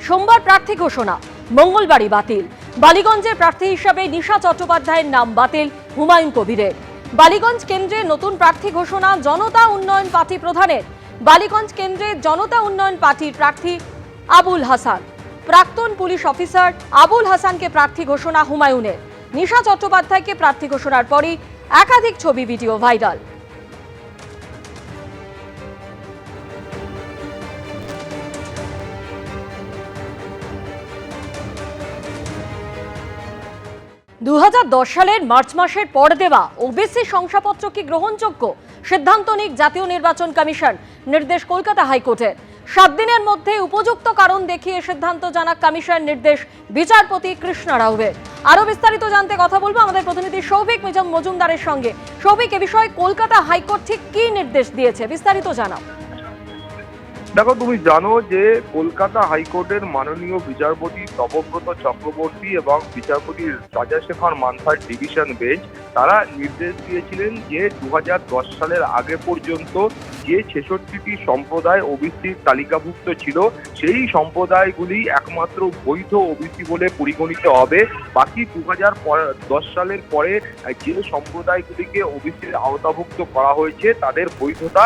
সোমবার প্রার্থী ঘোষণা, মঙ্গলবারই বাতিল। বালিগঞ্জের প্রার্থী হিসাবে নিশা চট্টোপাধ্যায়ের নাম বাতিল হুমায়ুন কবিরের। বালিগঞ্জ কেন্দ্রে নতুন প্রার্থী ঘোষণা জনতা উন্নয়ন পার্টি প্রধানের। বালিগঞ্জ কেন্দ্রে জনতা উন্নয়ন পার্টির প্রার্থী আবুল হাসান। প্রাক্তন পুলিশ অফিসার আবুল হাসানকে প্রার্থী ঘোষণা হুমায়ুনের। নিশা চট্টোপাধ্যায়কে প্রার্থী ঘোষণার পরই একাধিক ছবি ভিডিও ভাইরাল। সালের মার্চ মাসের পর দেওয়া ওবিসি শংসাপত্র কি গ্রহণযোগ্য? সিদ্ধান্ত নিক জাতীয় নির্বাচন কমিশন, নির্দেশ কলকাতা হাইকোর্টের। 7 দিনের মধ্যে উপযুক্ত কারণ দেখিয়ে সিদ্ধান্ত জানাক কমিশন, নির্দেশ বিচারপতি কৃষ্ণা রাওয়ের। আরো বিস্তারিত জানতে কথা বলবো আমাদের প্রতিনিধি সৌভিক মজুমদারের সঙ্গে। সৌভিক, এ বিষয়ে কলকাতা হাইকোর্ট ঠিক কি নির্দেশ দিয়েছে, বিস্তারিত জানাও। দেখো, তুমি জানো যে কলকাতা হাইকোর্টের মাননীয় বিচারপতি তপব্রত চক্রবর্তী এবং বিচারপতি রাজাশেখর মান্থার ডিভিশন বেঞ্চ তারা নির্দেশ দিয়েছিলেন যে 2010 সালের আগে পর্যন্ত যে 66টি সম্প্রদায় ওবিসির তালিকাভুক্ত ছিল সেই সম্প্রদায়গুলি একমাত্র বৈধ ওবিসি বলে পরিগণিত হবে। বাকি 2010 সালের পরে যে সম্প্রদায়গুলিকে ওবিসির আওতাভুক্ত করা হয়েছে তাদের বৈধতা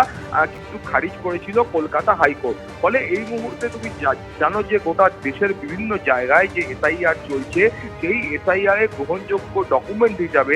কিন্তু খারিজ করেছিল কলকাতা হাইকোর্ট। ফলে এই মুহূর্তে তুমি জানো যে গোটা দেশের বিভিন্ন জায়গায় যে এসআইআর চলছে, সেই এসআইআর এর গ্রহণযোগ্য ডকুমেন্ট হিসাবে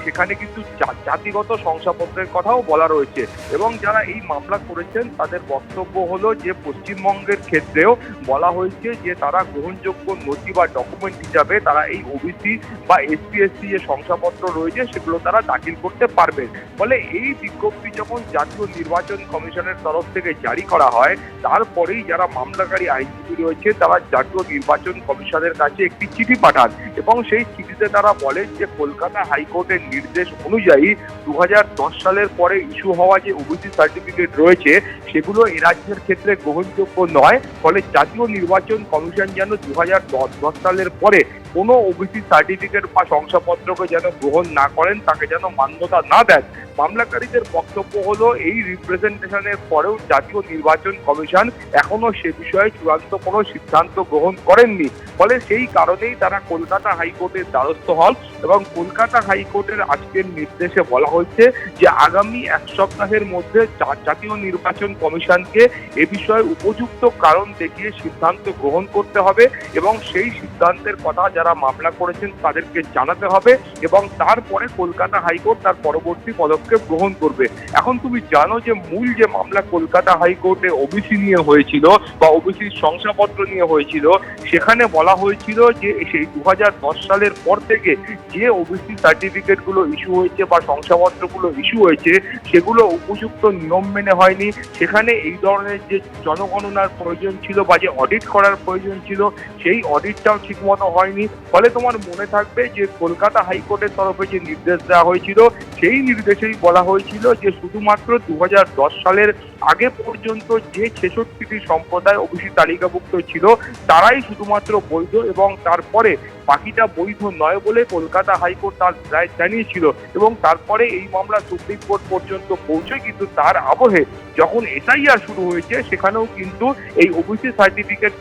সেখানে কিন্তু জাতিগত শংসাপত্রের কথাও বলা রয়েছে। এবং যারা এই মামলা করেছেন তাদের বক্তব্য হলো যে পশ্চিমবঙ্গের ক্ষেত্রেও বলা হয়েছে যে তারা গ্রহণযোগ্য নথি বা ডকুমেন্ট হিসাবে তারা এই ওবিসি বা এসসি এসটি যে শংসাপত্র রয়েছে সেগুলো তারা দাখিল করতে পারবে। ফলে এই বিজ্ঞপ্তি যখন জাতীয় নির্বাচন কমিশনের তরফ থেকে জারি করা হয়, তারপরেই যারা মামলাকারী আইনজীবী রয়েছে তারা জাতীয় নির্বাচন কমিশনের কাছে একটি চিঠি পাঠান এবং সেই চিঠিতে তারা বলেন যে কলকাতা হাইকোর্টের নির্দেশ অনুযায়ী 2010 সালের পরে ইস্যু হওয়া যে ওবিসি সার্টিফিকেট রয়েছে সেগুলো এ রাজ্যের ক্ষেত্রে গ্রহণযোগ্য নয়। ফলে জাতীয় নির্বাচন কমিশন যেন 2010 সালের পরে কোনো ওবিসি সার্টিফিকেট বা শংসাপত্রকে যেন গ্রহণ না করেন, তাকে যেন মান্যতা না দেন। মামলাকারীদের বক্তব্য হলো এই রিপ্রেজেন্টেশনের পরেও জাতীয় নির্বাচন কমিশন এখনো সে বিষয়ে চূড়ান্ত কোনো সিদ্ধান্ত গ্রহণ করেননি। ফলে সেই কারণেই তারা কলকাতা হাইকোর্টের দ্বারস্থ হন এবং কলকাতা হাইকোর্টের আজকের নির্দেশে বলা হয়েছে যে আগামী 1 সপ্তাহের মধ্যে জাতীয় নির্বাচন কমিশনকে এ বিষয়ে উপযুক্ত কারণ দেখিয়ে সিদ্ধান্ত গ্রহণ করতে হবে এবং সেই সিদ্ধান্তের কথা যারা মামলা করেছেন তাদেরকে জানাতে হবে এবং তারপরে কলকাতা হাইকোর্ট তার পরবর্তী পদক্ষেপ গ্রহণ করবে। এখন তুমি জানো যে মূল যে মামলা কলকাতা হাইকোর্টে ওবিসি নিয়ে হয়েছিল বা ওবিসির শংসাপত্র নিয়ে হয়েছিল, সেখানে বলা হয়েছিল যে সেই 2010 সালের পর থেকে যে ওবিসি সার্টিফিকেটগুলো ইস্যু হয়েছে বা শংসাপত্রগুলো ইস্যু হয়েছে সেগুলো উপযুক্ত নিয়ম মেনে হয়নি। সেখানে এই ধরনের যে জনগণনার প্রয়োজন ছিল বা যে অডিট করার প্রয়োজন ছিল সেই অডিটটাও ঠিকমতো হয়নি। ফলে তোমার মনে থাকবে যে কলকাতা হাইকোর্টের তরফে যে নির্দেশ দেওয়া হয়েছিল সেই নির্দেশেই বলা হয়েছিল যে শুধুমাত্র 2010 সালের আগে পর্যন্ত যে 66টি সম্প্রদায় ওবিসি তালিকাভুক্ত ছিল তারাই শুধুমাত্র বৈধ এবং তারপরে বাকিটা বৈধ নয় বলে কলকাতা হাইকোর্ট তার রায় জানিয়েছিল। এবং তারপরে এই মামলা সুপ্রিম কোর্ট পর্যন্ত পৌঁছে, কিন্তু তার আবহে যখন এসআইআর শুরু হয়েছে সেখানেও কিন্তু এই ওবিসি সার্টিফিকেট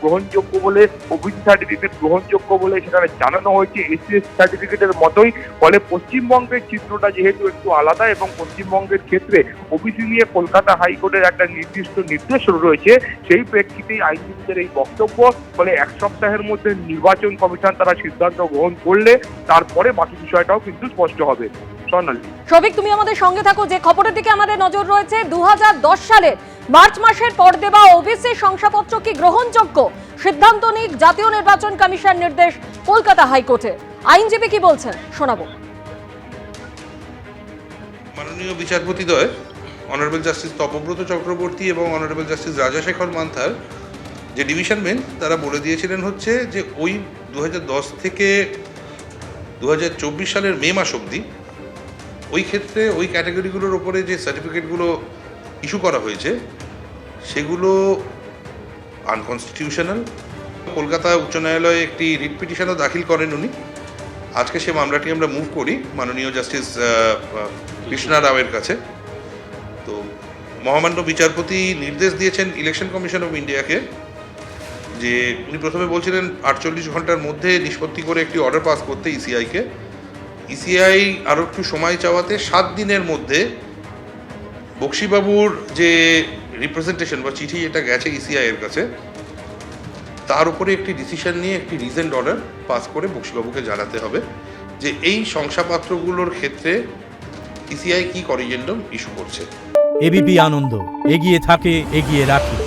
গ্রহণযোগ্য বলে সেখানে জানানো হয়েছে এসসি এসটি সার্টিফিকেটের মতোই। ফলে পশ্চিমবঙ্গের চিত্রটা যেহেতু একটু আলাদা এবং পশ্চিমবঙ্গের ক্ষেত্রে ওবিসি নিয়ে কলকাতা হাইকোর্টের একটা নির্দিষ্ট নির্দেশ রয়েছে, সেই প্রেক্ষিতেই আইনজীবীদের এই বক্তব্য। ফলে 1 সপ্তাহের মধ্যে নির্বাচন কমিশন তারা সিদ্ধান্ত গ্রহণ করলে তারপরে বাকি বিষয়টাও কিন্তু স্পষ্ট হবে। সৌভিক, তুমি আমাদের সঙ্গে থাকো। যে খবরের দিকে আমাদের নজর রয়েছে, 2010 সালের মার্চ মাসের পর দেওয়া ওবিসি শংসাপত্র কি গ্রহণযোগ্য? সিদ্ধান্ত নিক জাতীয় নির্বাচন কমিশন, নির্দেশ কলকাতা হাইকোর্টে। আইনজীবী কি বলছেন শোনাবো। মাননীয় বিচারপতিদ্বয় অনারেবল জাস্টিস তপব্রত চক্রবর্তী এবং অনারেবল জাস্টিস রাজাশেখর মান্থার যে ডিভিশন বেঞ্চ তারা বলে দিয়েছিলেন হচ্ছে যে ওই 2010 থেকে 2024 সালের মে মাস অবধি ওই ক্ষেত্রে ওই ক্যাটাগরিগুলোর ওপরে যে সার্টিফিকেটগুলো ইস্যু করা হয়েছে সেগুলো আনকনস্টিটিউশনাল। কলকাতা উচ্চ ন্যায়ালয়ে একটি রিট পিটিশনও দাখিল করেন উনি। আজকে সে মামলাটি আমরা মুভ করি মাননীয় জাস্টিস কৃষ্ণা রাওয়ের কাছে। তো মহামান্য বিচারপতি নির্দেশ দিয়েছেন ইলেকশন কমিশন অফ ইন্ডিয়াকে যে উনি প্রথমে বলছিলেন 48 ঘন্টার মধ্যে নিষ্পত্তি করে একটি অর্ডার পাস করতে ইসিআইকে। ইসিআই আরও একটু সময় চাওয়াতে 7 দিনের মধ্যে বক্সিবাবুর যে রিপ্রেজেন্টেশন বা চিঠি এটা গেছে ইসিআই এর কাছে, তার উপরে একটি ডিসিশন নিয়ে একটি রিজেন্ট অর্ডার পাস করে বক্সিবাবুকে জানাতে হবে যে এই শংসাপত্রগুলোর ক্ষেত্রে ইসিআই কি করিজেন্ডাম ইস্যু করছে। এবিপি আনন্দ, এগিয়ে থাকে, এগিয়ে রাখে।